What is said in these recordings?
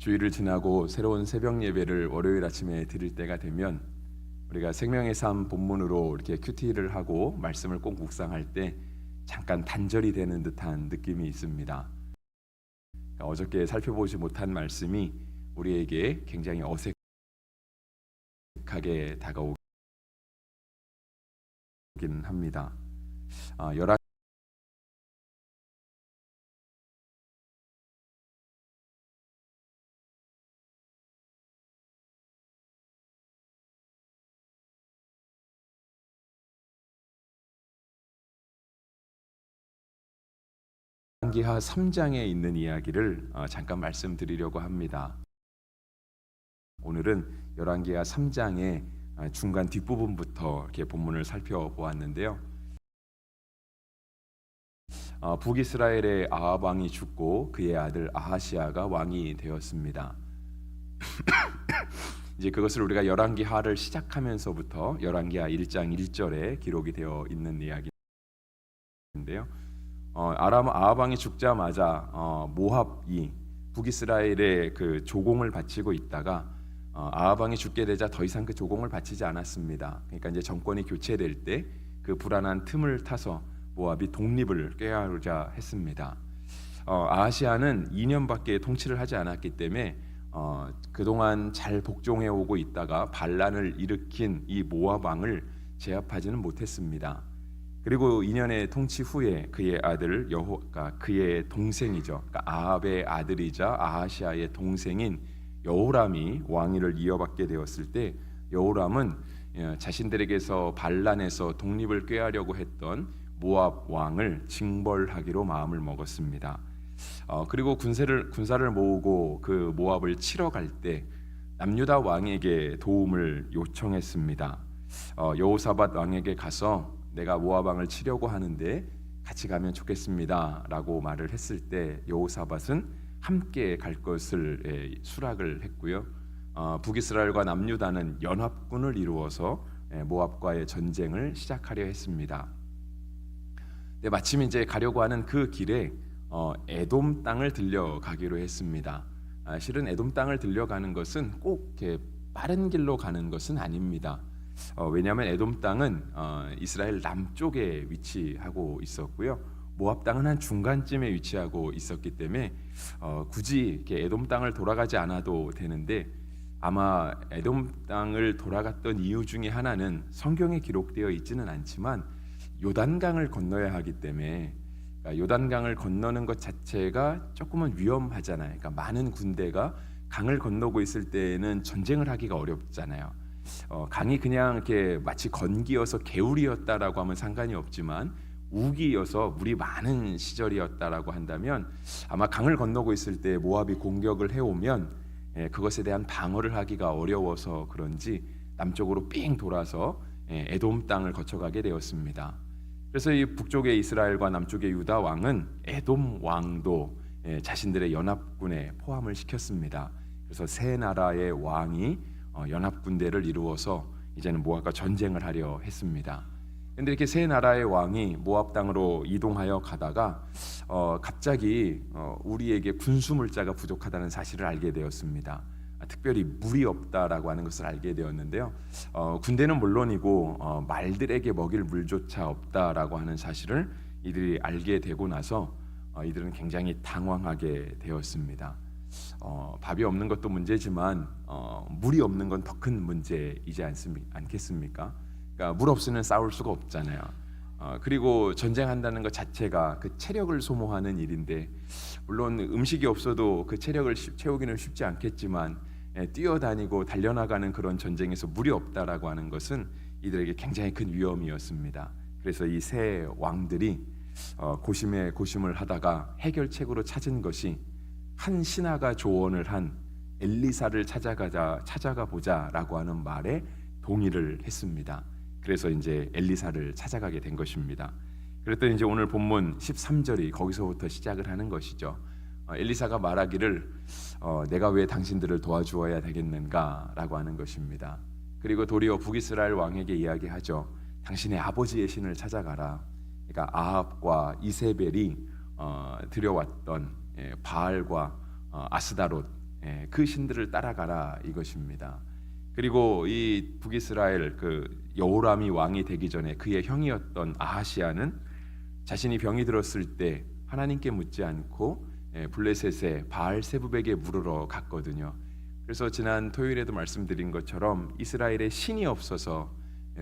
주일을 지나고 새로운 새벽 예배를 월요일 아침에 드릴 때가 되면 우리가 생명의 삶 본문으로 이렇게 큐티를 하고 말씀을 꼭 묵상할 때 잠깐 단절이 되는 듯한 느낌이 있습니다. 어저께 살펴보지 못한 말씀이 우리에게 굉장히 어색하게 다가오긴 합니다. 열왕기하 3장에 있는 이야기를 잠깐 말씀드리려고 합니다. 오늘은 열왕기하 3장의 중간 뒷부분부터 이렇게 본문을 살펴보았는데요. 북이스라엘의 아합 왕이 죽고 그의 아들 아하시아가 왕이 되었습니다. 이제 그것을 우리가 열왕기하를 시작하면서부터 열왕기하 1장 1절에 기록이 되어 있는 이야기인데요. 아합 왕이 죽자마자 모압이 북이스라엘의 그 조공을 바치고 있다가 아합 왕이 죽게 되자 더 이상 그 조공을 바치지 않았습니다. 그러니까 이제 정권이 교체될 때 그 불안한 틈을 타서 모압이 독립을 꾀하고자 했습니다. 아하시아는 2년밖에 통치를 하지 않았기 때문에 그동안 잘 복종해 오고 있다가 반란을 일으킨 이 모압 왕을 제압하지는 못했습니다. 그리고 2년의 통치 후에 그의 아들 그의 동생이죠. 그러니까 아합의 아들이자 아하시아의 동생인 여호람이 왕위를 이어받게 되었을 때 여호람은 자신들에게서 반란해서 독립을 꾀하려고 했던 모압 왕을 징벌하기로 마음을 먹었습니다. 그리고 군사를 모으고 그 모압을 치러 갈 때 남유다 왕에게 도움을 요청했습니다. 여호사밧 왕에게 가서 내가 모압 왕을 치려고 하는데 같이 가면 좋겠습니다라고 말을 했을 때 여호사밧은 함께 갈 것을 수락을 했고요. 북이스라엘과 남유다는 연합군을 이루어서 모압과의 전쟁을 시작하려 했습니다. 근데 마침 이제 가려고 하는 그 길에 에돔 땅을 들려가기로 했습니다. 실은 에돔 땅을 들려가는 것은 꼭 이렇게 빠른 길로 가는 것은 아닙니다. 왜냐하면 에돔 땅은 이스라엘 남쪽에 위치하고 있었고요. 모압 땅은 한 중간쯤에 위치하고 있었기 때문에 굳이 이렇게 에돔 땅을 돌아가지 않아도 되는데 아마 에돔 땅을 돌아갔던 이유 중에 하나는 성경에 기록되어 있지는 않지만 요단강을 건너야 하기 때문에 요단강을 건너는 것 자체가 조금은 위험하잖아요. 그러니까 많은 군대가 강을 건너고 있을 때는 전쟁을 하기가 어렵잖아요. 강이 그냥 이렇게 마치 건기여서 개울이었다라고 하면 상관이 없지만 우기여서 물이 많은 시절이었다라고 한다면 아마 강을 건너고 있을 때 모압이 공격을 해오면 그것에 대한 방어를 하기가 어려워서 그런지 남쪽으로 삥 돌아서 에돔 땅을 거쳐가게 되었습니다. 그래서 이 북쪽의 이스라엘과 남쪽의 유다 왕은 에돔 왕도 자신들의 연합군에 포함을 시켰습니다. 그래서 세 나라의 왕이 연합군대를 이루어서 이제는 모압과 전쟁을 하려 했습니다. 그런데 이렇게 세 나라의 왕이 모압 땅으로 이동하여 가다가 갑자기 우리에게 군수물자가 부족하다는 사실을 알게 되었습니다. 특별히 물이 없다라고 하는 것을 알게 되었는데요. 군대는 물론이고 말들에게 먹일 물조차 없다라고 하는 사실을 이들이 알게 되고 나서 이들은 굉장히 당황하게 되었습니다. 밥이 없는 것도 문제지만 물이 없는 건 더 큰 문제이지 않겠습니까? 그러니까 물 없으면 싸울 수가 없잖아요. 그리고 전쟁한다는 것 자체가 그 체력을 소모하는 일인데 물론 음식이 없어도 그 체력을 채우기는 쉽지 않겠지만 뛰어다니고 달려나가는 그런 전쟁에서 물이 없다라고 하는 것은 이들에게 굉장히 큰 위험이었습니다. 그래서 이 세 왕들이 고심에 고심을 하다가 해결책으로 찾은 것이 한 신하가 조언을 한 엘리사를 찾아가 보자라고 하는 말에 동의를 했습니다. 그래서 이제 엘리사를 찾아가게 된 것입니다. 그랬더니 이제 오늘 본문 13절이 거기서부터 시작을 하는 것이죠. 엘리사가 말하기를 내가 왜 당신들을 도와주어야 되겠는가라고 하는 것입니다. 그리고 도리어 북이스라엘 왕에게 이야기하죠. 당신의 아버지의 신을 찾아가라. 그러니까 아합과 이세벨이 들여왔던 바알과 아스다롯 그 신들을 따라가라 이것입니다. 그리고 이 북이스라엘 그 여호람이 왕이 되기 전에 그의 형이었던 아하시아는 자신이 병이 들었을 때 하나님께 묻지 않고 블레셋의 바알세붑에게 물으러 갔거든요. 그래서 지난 토요일에도 말씀드린 것처럼 이스라엘에 신이 없어서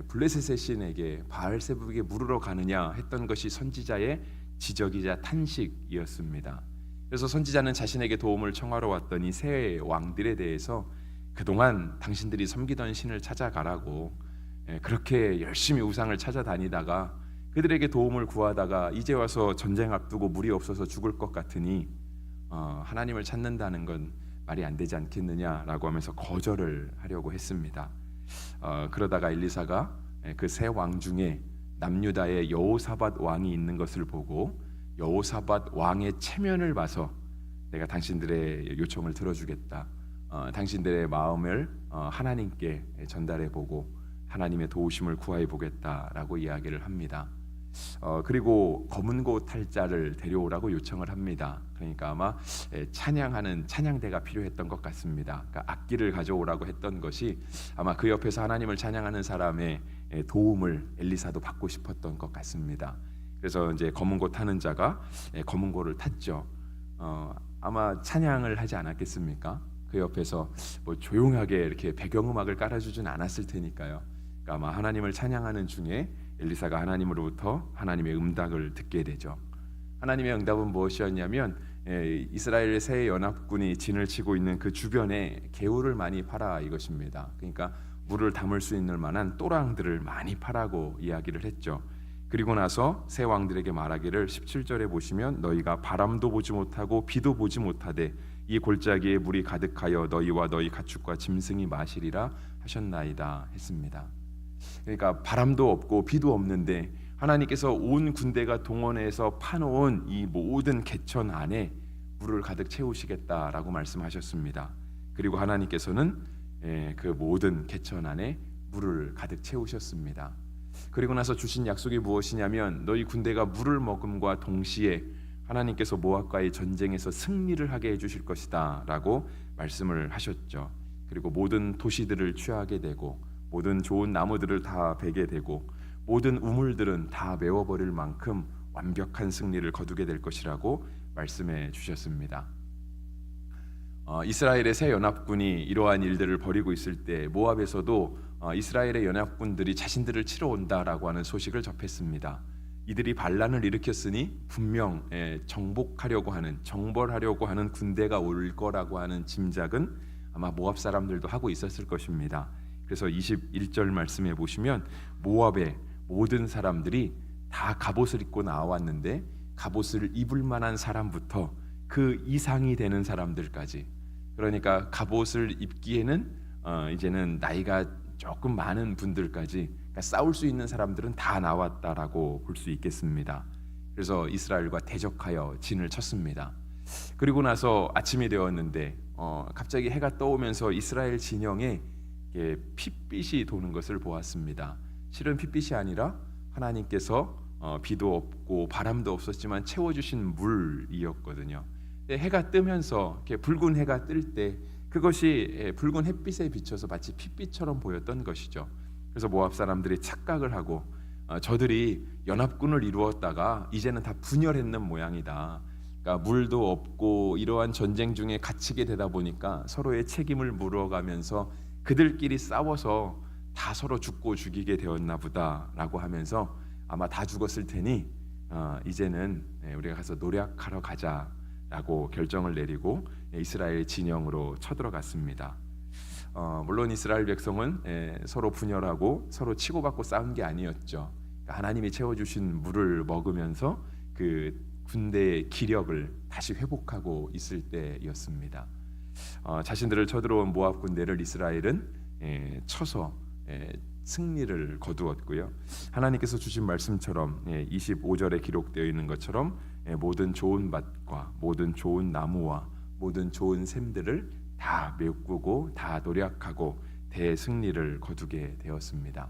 블레셋의 신에게 바알세붑에게 물으러 가느냐 했던 것이 선지자의 지적이자 탄식이었습니다. 그래서 선지자는 자신에게 도움을 청하러 왔던 이 세 왕들에 대해서 그동안 당신들이 섬기던 신을 찾아가라고 그렇게 열심히 우상을 찾아다니다가 그들에게 도움을 구하다가 이제 와서 전쟁 앞두고 물이 없어서 죽을 것 같으니 하나님을 찾는다는 건 말이 안 되지 않겠느냐라고 하면서 거절을 하려고 했습니다. 그러다가 엘리사가 그 세 왕 중에 남유다의 여호사밧 왕이 있는 것을 보고 여호사밧 왕의 체면을 봐서 내가 당신들의 요청을 들어주겠다. 당신들의 마음을 하나님께 전달해 보고 하나님의 도우심을 구해 보겠다라고 이야기를 합니다. 그리고 검은 고 탈자를 데려오라고 요청을 합니다. 그러니까 아마 찬양하는 찬양대가 필요했던 것 같습니다. 그러니까 악기를 가져오라고 했던 것이 아마 그 옆에서 하나님을 찬양하는 사람의 도움을 엘리사도 받고 싶었던 것 같습니다. 그래서 이제 검은 고 타는 자가 검은 고를 탔죠. 아마 찬양을 하지 않았겠습니까? 그 옆에서 뭐 조용하게 이렇게 배경음악을 깔아주진 않았을 테니까요. 그러니까 아마 하나님을 찬양하는 중에 엘리사가 하나님으로부터 하나님의 응답을 듣게 되죠. 하나님의 응답은 무엇이었냐면 이스라엘 새 연합군이 진을 치고 있는 그 주변에 개울을 많이 파라 이것입니다. 그러니까 물을 담을 수 있는 만한 또랑들을 많이 파라고 이야기를 했죠. 그리고 나서 새 왕들에게 말하기를 17절에 보시면 너희가 바람도 보지 못하고 비도 보지 못하되 이 골짜기에 물이 가득하여 너희와 너희 가축과 짐승이 마시리라 하셨나이다 했습니다. 그러니까 바람도 없고 비도 없는데 하나님께서 온 군대가 동원해서 파놓은 이 모든 개천 안에 물을 가득 채우시겠다라고 말씀하셨습니다. 그리고 하나님께서는 그 모든 개천 안에 물을 가득 채우셨습니다. 그리고 나서 주신 약속이 무엇이냐면 너희 군대가 물을 먹음과 동시에 하나님께서 모압과의 전쟁에서 승리를 하게 해주실 것이다 라고 말씀을 하셨죠. 그리고 모든 도시들을 취하게 되고 모든 좋은 나무들을 다 베게 되고 모든 우물들은 다 메워버릴 만큼 완벽한 승리를 거두게 될 것이라고 말씀해 주셨습니다. 이스라엘의 새 연합군이 이러한 일들을 벌이고 있을 때 모압에서도 이스라엘의 연합군들이 자신들을 치러 온다라고 하는 소식을 접했습니다. 이들이 반란을 일으켰으니 분명 정복하려고 하는 정벌하려고 하는 군대가 올 거라고 하는 짐작은 아마 모압 사람들도 하고 있었을 것입니다. 그래서 21절 말씀해 보시면 모압의 모든 사람들이 다 갑옷을 입고 나왔는데 갑옷을 입을 만한 사람부터 그 이상이 되는 사람들까지, 그러니까 갑옷을 입기에는 이제는 나이가 조금 많은 분들까지, 그러니까 싸울 수 있는 사람들은 다 나왔다라고 볼 수 있겠습니다. 그래서 이스라엘과 대적하여 진을 쳤습니다. 그리고 나서 아침이 되었는데 갑자기 해가 떠오면서 이스라엘 진영에 핏빛이 도는 것을 보았습니다. 실은 핏빛이 아니라 하나님께서 비도 없고 바람도 없었지만 채워주신 물이었거든요. 해가 뜨면서 이렇게 붉은 해가 뜰 때 그것이 붉은 햇빛에 비춰서 마치 핏빛처럼 보였던 것이죠. 그래서 모압 사람들이 착각을 하고 저들이 연합군을 이루었다가 이제는 다 분열했는 모양이다. 그러니까 물도 없고 이러한 전쟁 중에 갇히게 되다 보니까 서로의 책임을 물어가면서 그들끼리 싸워서 다 서로 죽고 죽이게 되었나 보다라고 하면서 아마 다 죽었을 테니 이제는 우리가 가서 노력하러 가자라고 결정을 내리고 이스라엘 진영으로 쳐들어갔습니다. 물론 이스라엘 백성은 서로 분열하고 서로 치고받고 싸운 게 아니었죠. 그러니까 하나님이 채워주신 물을 먹으면서 그 군대의 기력을 다시 회복하고 있을 때였습니다. 자신들을 쳐들어온 모압 군대를 이스라엘은 쳐서 승리를 거두었고요. 하나님께서 주신 말씀처럼 25절에 기록되어 있는 것처럼 모든 좋은 밭과 모든 좋은 나무와 모든 좋은 샘들을 다 메꾸고 다 노력하고 대승리를 거두게 되었습니다.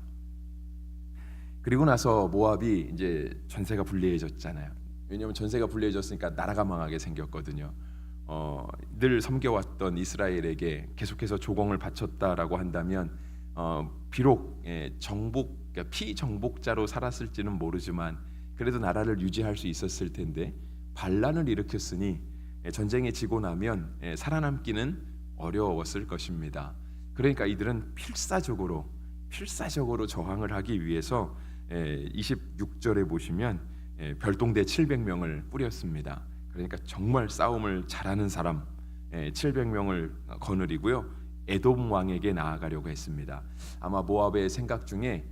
그리고 나서 모압이 이제 전세가 불리해졌잖아요. 왜냐하면 전세가 불리해졌으니까 나라가 망하게 생겼거든요. 늘 섬겨왔던 이스라엘에게 계속해서 조공을 바쳤다라고 한다면 비록 그러니까 피정복자로 살았을지는 모르지만 그래도 나라를 유지할 수 있었을 텐데 반란을 일으켰으니 전쟁에 지고 나면 살아남기는 어려웠을 것입니다. 그러니까 이들은 필사적으로 저항을 하기 위해서 26절에 보시면 별동대 700명을 뿌렸습니다. 그러니까 정말 싸움을 잘하는 사람 700명을 거느리고요. 에돔 왕에게 나아가려고 했습니다. 아마 모압의 생각 중에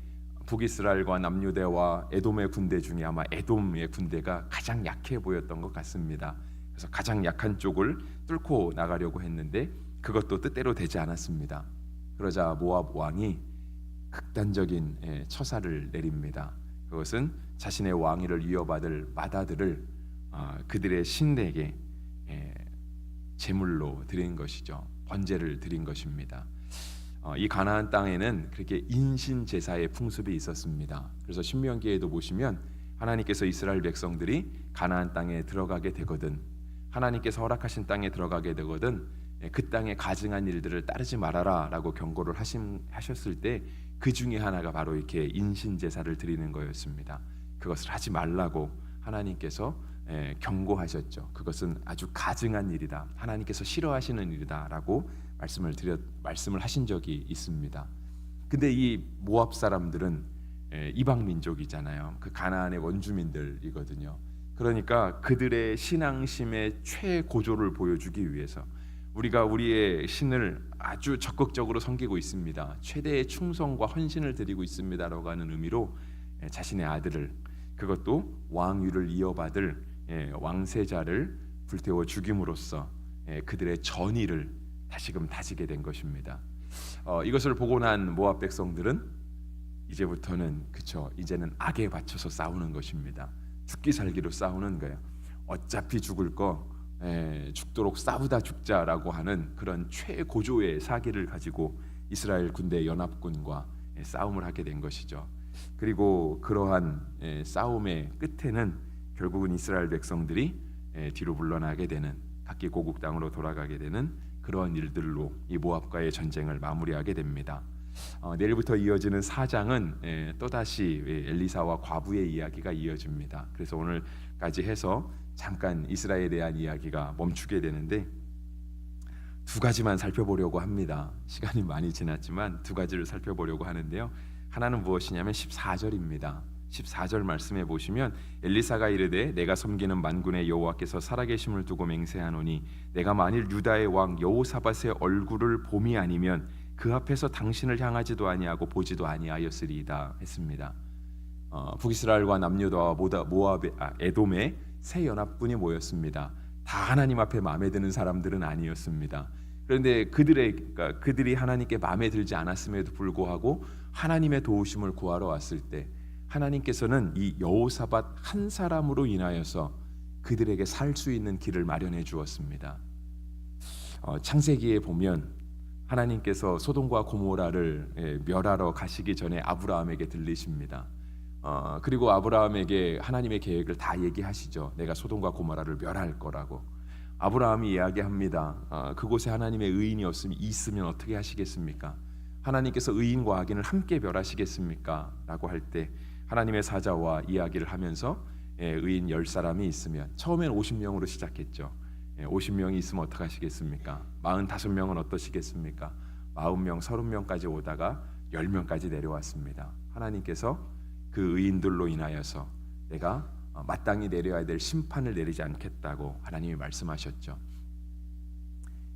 북이스라엘과 남유대와 에돔의 군대 중에 아마 에돔의 군대가 가장 약해 보였던 것 같습니다. 그래서 가장 약한 쪽을 뚫고 나가려고 했는데 그것도 뜻대로 되지 않았습니다. 그러자 모압 왕이 극단적인 처사를 내립니다. 그것은 자신의 왕위를 이어받을 맏아들을 그들의 신에게 제물로 드린 것이죠. 번제를 드린 것입니다. 이 가나안 땅에는 그렇게 인신 제사의 풍습이 있었습니다. 그래서 신명기에도 보시면 하나님께서 이스라엘 백성들이 가나안 땅에 들어가게 되거든, 하나님께서 허락하신 땅에 들어가게 되거든 그 땅에 가증한 일들을 따르지 말아라라고 경고를 하셨을 때 그 중에 하나가 바로 이렇게 인신 제사를 드리는 거였습니다. 그것을 하지 말라고 하나님께서 경고하셨죠. 그것은 아주 가증한 일이다, 하나님께서 싫어하시는 일이다라고 말씀을 하신 적이 있습니다. 근데 이 모압 사람들은 이방 민족이잖아요. 그 가나안의 원주민들이거든요. 그러니까 그들의 신앙심의 최고조를 보여주기 위해서 우리가 우리의 신을 아주 적극적으로 섬기고 있습니다, 최대의 충성과 헌신을 드리고 있습니다라고 하는 의미로 자신의 아들을, 그것도 왕위를 이어받을 왕세자를 불태워 죽임으로써 그들의 전의를 다시금 다지게 된 것입니다. 이것을 보고 난 모압 백성들은 이제부터는 이제는 악에 바쳐서 싸우는 것입니다. 죽기 살기로 싸우는 거예요. 어차피 죽을 거 죽도록 싸우다 죽자라고 하는 그런 최고조의 사기를 가지고 이스라엘 군대 연합군과 싸움을 하게 된 것이죠. 그리고 그러한 싸움의 끝에는 결국은 이스라엘 백성들이 뒤로 물러나게 되는, 각기 고국 땅으로 돌아가게 되는 그러한 일들로 이 모압과의 전쟁을 마무리하게 됩니다. 내일부터 이어지는 4장은 또다시 엘리사와 과부의 이야기가 이어집니다. 그래서 오늘까지 해서 잠깐 이스라엘에 대한 이야기가 멈추게 되는데 두 가지만 살펴보려고 합니다. 시간이 많이 지났지만 두 가지를 살펴보려고 하는데요. 하나는 무엇이냐면 14절입니다. 14절 말씀해 보시면 엘리사가 이르되 내가 섬기는 만군의 여호와께서 살아계심을 두고 맹세하노니 내가 만일 유다의 왕 여호사밧의 얼굴을 봄이 아니면 그 앞에서 당신을 향하지도 아니하고 보지도 아니하였으리이다 했습니다. 북이스라엘과 남유다와 에돔의 세 연합군이 모였습니다. 다 하나님 앞에 마음에 드는 사람들은 아니었습니다. 그런데 그들이 하나님께 마음에 들지 않았음에도 불구하고 하나님의 도우심을 구하러 왔을 때 하나님께서는 이 여호사밧 한 사람으로 인하여서 그들에게 살 수 있는 길을 마련해 주었습니다. 창세기에 보면 하나님께서 소돔과 고모라를 멸하러 가시기 전에 아브라함에게 들리십니다. 그리고 아브라함에게 하나님의 계획을 다 얘기하시죠. 내가 소돔과 고모라를 멸할 거라고. 아브라함이 이야기합니다. 그곳에 하나님의 의인이 있으면 어떻게 하시겠습니까? 하나님께서 의인과 악인을 함께 멸하시겠습니까? 라고 할 때 하나님의 사자와 이야기를 하면서 의인 10사람이 있으면, 처음엔 50명으로 시작했죠. 50명이 있으면 어떻게 하시겠습니까? 45명은 어떠시겠습니까? 40명, 30명까지 오다가 10명까지 내려왔습니다. 하나님께서 그 의인들로 인하여서 내가 마땅히 내려야 될 심판을 내리지 않겠다고 하나님이 말씀하셨죠.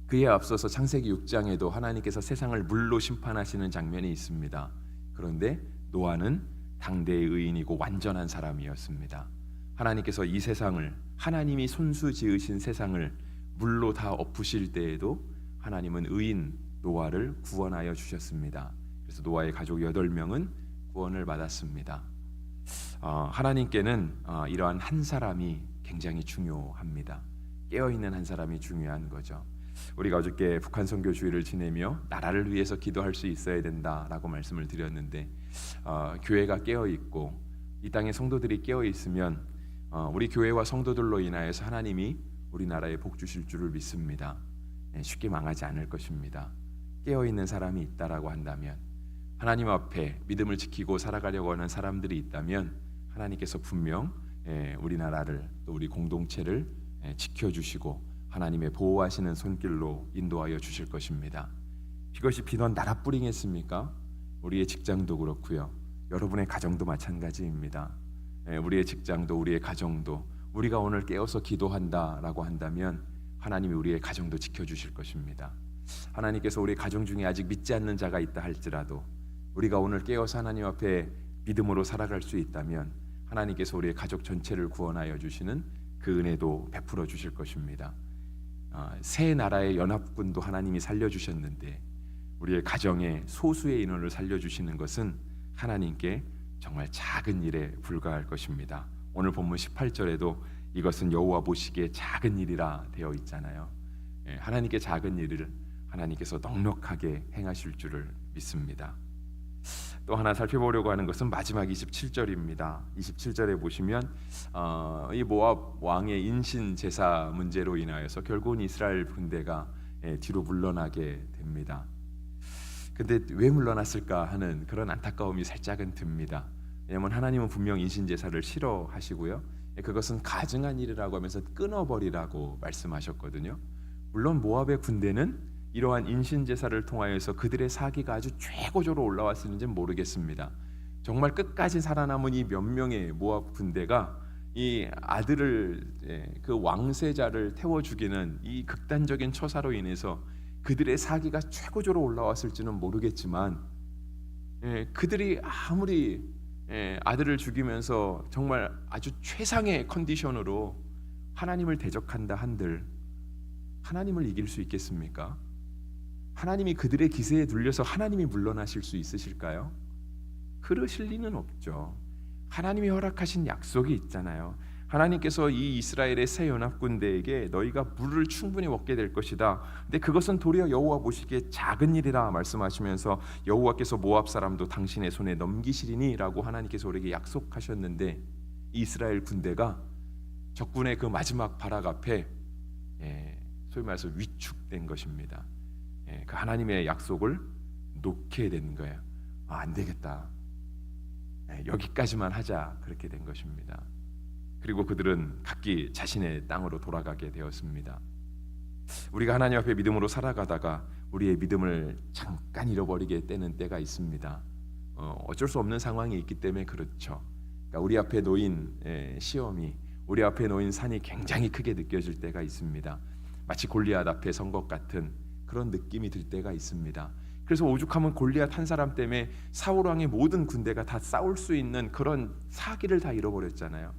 그에 앞서서 창세기 6장에도 하나님께서 세상을 물로 심판하시는 장면이 있습니다. 그런데 노아는 당대의 의인이고 완전한 사람이었습니다. 하나님께서 이 세상을, 하나님이 손수 지으신 세상을 물로 다 엎으실 때에도 하나님은 의인 노아를 구원하여 주셨습니다. 그래서 노아의 가족 8명은 구원을 받았습니다. 하나님께는 이러한 한 사람이 굉장히 중요합니다. 깨어있는 한 사람이 중요한 거죠. 우리가 어저께 북한 선교 주일을 지내며 나라를 위해서 기도할 수 있어야 된다라고 말씀을 드렸는데, 교회가 깨어있고 이 땅의 성도들이 깨어있으면 우리 교회와 성도들로 인하여서 하나님이 우리나라에 복 주실 줄을 믿습니다. 쉽게 망하지 않을 것입니다. 깨어있는 사람이 있다라고 한다면, 하나님 앞에 믿음을 지키고 살아가려고 하는 사람들이 있다면 하나님께서 분명 우리나라를 또 우리 공동체를 지켜주시고 하나님의 보호하시는 손길로 인도하여 주실 것입니다. 이것이 비단 나라뿐이겠습니까? 우리의 직장도 그렇고요. 여러분의 가정도 마찬가지입니다. 우리의 직장도 우리의 가정도 우리가 오늘 깨어서 기도한다라고 한다면 하나님이 우리의 가정도 지켜주실 것입니다. 하나님께서 우리 가정 중에 아직 믿지 않는 자가 있다 할지라도 우리가 오늘 깨어서 하나님 앞에 믿음으로 살아갈 수 있다면 하나님께서 우리의 가족 전체를 구원하여 주시는 그 은혜도 베풀어 주실 것입니다. 새 나라의 연합군도 하나님이 살려주셨는데 우리의 가정의 소수의 인원을 살려주시는 것은 하나님께 정말 작은 일에 불과할 것입니다. 오늘 본문 18절에도 이것은 여호와 보시기에 작은 일이라 되어 있잖아요. 하나님께 작은 일을 하나님께서 넉넉하게 행하실 줄을 믿습니다. 또 하나 살펴보려고 하는 것은 마지막 27절입니다. 27절에 보시면 이 모압 왕의 인신 제사 문제로 인하여서 결국은 이스라엘 군대가 뒤로 물러나게 됩니다. 근데 왜 물러났을까 하는 그런 안타까움이 살짝은 듭니다. 왜냐하면 하나님은 분명 인신 제사를 싫어하시고요. 그것은 가증한 일이라고 하면서 끊어버리라고 말씀하셨거든요. 물론 모압의 군대는 이러한 인신 제사를 통하여서 그들의 사기가 아주 최고조로 올라왔는지는 모르겠습니다. 정말 끝까지 살아남은 이 몇 명의 모압 군대가 이 아들을 그 왕세자를 태워 죽이는 이 극단적인 처사로 인해서 그들의 사기가 최고조로 올라왔을지는 모르겠지만 그들이 아무리 아들을 죽이면서 정말 아주 최상의 컨디션으로 하나님을 대적한다 한들 하나님을 이길 수 있겠습니까? 하나님이 그들의 기세에 눌려서 하나님이 물러나실 수 있으실까요? 그러실 리는 없죠. 하나님이 허락하신 약속이 있잖아요. 하나님께서 이 이스라엘의 새 연합군대에게 너희가 물을 충분히 먹게 될 것이다. 근데 그것은 도리어 여호와 보시기에 작은 일이라 말씀하시면서 여호와께서 모압 사람도 당신의 손에 넘기시리니라고 하나님께서 우리에게 약속하셨는데 이스라엘 군대가 적군의 그 마지막 발악 앞에 소위 말해서 위축된 것입니다. 그 하나님의 약속을 놓게 된 거예요. 안 되겠다. 여기까지만 하자. 그렇게 된 것입니다. 그리고 그들은 각기 자신의 땅으로 돌아가게 되었습니다. 우리가 하나님 앞에 믿음으로 살아가다가 우리의 믿음을 잠깐 잃어버리게 되는 때가 있습니다. 어쩔 수 없는 상황이 있기 때문에 그렇죠. 그러니까 우리 앞에 놓인 시험이, 우리 앞에 놓인 산이 굉장히 크게 느껴질 때가 있습니다. 마치 골리앗 앞에 선 것 같은 그런 느낌이 들 때가 있습니다. 그래서 오죽하면 골리앗 한 사람 때문에 사울 왕의 모든 군대가 다 싸울 수 있는 그런 사기를 다 잃어버렸잖아요.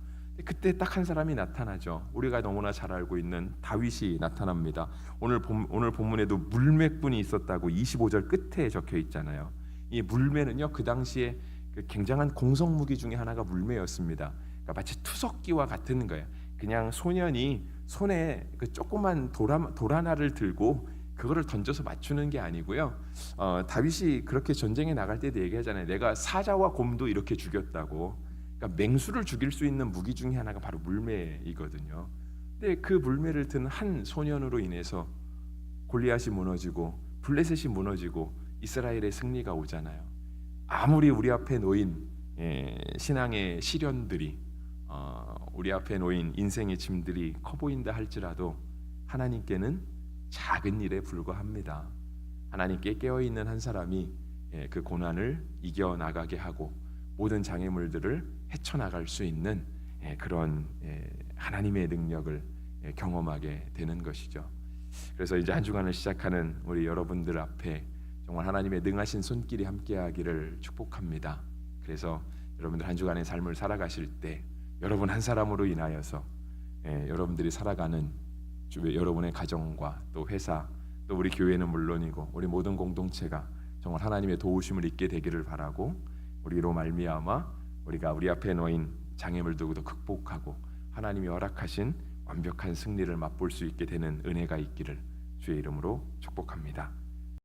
그때 딱 한 사람이 나타나죠. 우리가 너무나 잘 알고 있는 다윗이 나타납니다. 오늘 본문에도 물매꾼이 있었다고 25절 끝에 적혀 있잖아요. 이 물매는요, 그 당시에 그 굉장한 공성 무기 중에 하나가 물매였습니다. 그러니까 마치 투석기와 같은 거예요. 그냥 소년이 손에 그 조그만 돌 하나를 들고 그거를 던져서 맞추는 게 아니고요. 다윗이 그렇게 전쟁에 나갈 때도 얘기하잖아요. 내가 사자와 곰도 이렇게 죽였다고. 그러니까 맹수를 죽일 수 있는 무기 중에 하나가 바로 물매이거든요. 근데 그 물매를 든 한 소년으로 인해서 골리앗이 무너지고 블레셋이 무너지고 이스라엘의 승리가 오잖아요. 아무리 우리 앞에 놓인 신앙의 시련들이 우리 앞에 놓인 인생의 짐들이 커 보인다 할지라도 하나님께는 작은 일에 불과합니다. 하나님께 깨어있는 한 사람이 그 고난을 이겨나가게 하고 모든 장애물들을 헤쳐나갈 수 있는 그런 하나님의 능력을 경험하게 되는 것이죠. 그래서 이제 한 주간을 시작하는 우리 여러분들 앞에 정말 하나님의 능하신 손길이 함께하기를 축복합니다. 그래서 여러분들 한 주간의 삶을 살아가실 때 여러분 한 사람으로 인하여서 여러분들이 살아가는 여러분의 가정과 또 회사 또 우리 교회는 물론이고 우리 모든 공동체가 정말 하나님의 도우심을 잊게 되기를 바라고 우리로 말미암아 우리가 우리 앞에 놓인 장애물들도 극복하고 하나님이 허락하신 완벽한 승리를 맛볼 수 있게 되는 은혜가 있기를 주의 이름으로 축복합니다.